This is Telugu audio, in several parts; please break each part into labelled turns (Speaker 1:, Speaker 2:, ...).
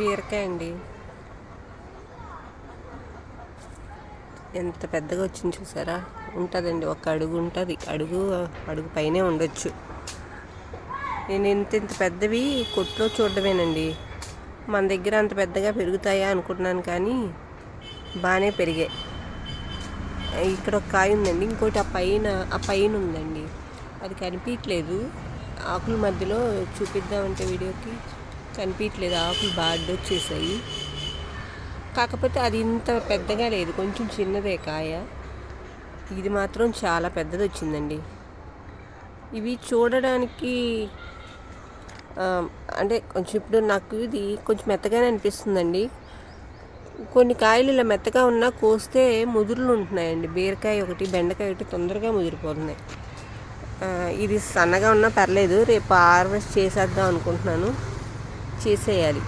Speaker 1: బీరకాయ అండి. ఎంత పెద్దగా వచ్చింది చూసారా. ఉంటుందండి, ఒక అడుగు ఉంటుంది, అడుగు పైనే ఉండొచ్చు. నేను ఇంత పెద్దవి కొట్లో చూడడమేనండి. మన దగ్గర అంత పెద్దగా పెరుగుతాయా అనుకుంటున్నాను, కానీ బాగానే పెరిగాయి. ఇక్కడ ఒక కాయ ఉందండి, ఇంకోటి ఆ పైన ఉందండి, అది కనిపించట్లేదు. ఆకుల మధ్యలో చూపిద్దామంటే వీడియోకి కనిపించట్లేదు. ఆకులు బాగా అడ్డొచ్చేసాయి. కాకపోతే అది ఇంత పెద్దగా లేదు, కొంచెం చిన్నదే కాయ. ఇది మాత్రం చాలా పెద్దది వచ్చిందండి. ఇవి చూడడానికి అంటే కొంచెం ఇప్పుడు నాకు ఇది కొంచెం మెత్తగానే అనిపిస్తుందండి. కొన్ని కాయలు ఇలా మెత్తగా ఉన్నా కోస్తే ముదురులు ఉంటున్నాయండి. బీరకాయ ఒకటి, బెండకాయ ఒకటి తొందరగా ముదిరిపోతున్నాయి. ఇది సన్నగా ఉన్నా పర్లేదు, రేపు హార్వెస్ట్ చేసేద్దాం అనుకుంటున్నాను. చేసేయాలి,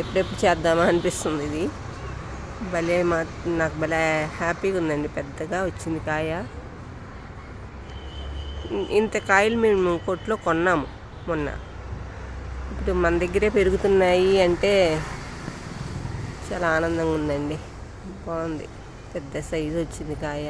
Speaker 1: ఎప్పుడెప్పుడు చేద్దామా అనిపిస్తుంది. ఇది నాకు భలే హ్యాపీగా ఉందండి. పెద్దగా వచ్చింది కాయ. ఇంత కాయలు మేము కొట్లో కొన్నాము మొన్న. ఇప్పుడు మన దగ్గరే పెరుగుతున్నాయి అంటే చాలా ఆనందంగా ఉందండి. బాగుంది, పెద్ద సైజు వచ్చింది కాయ.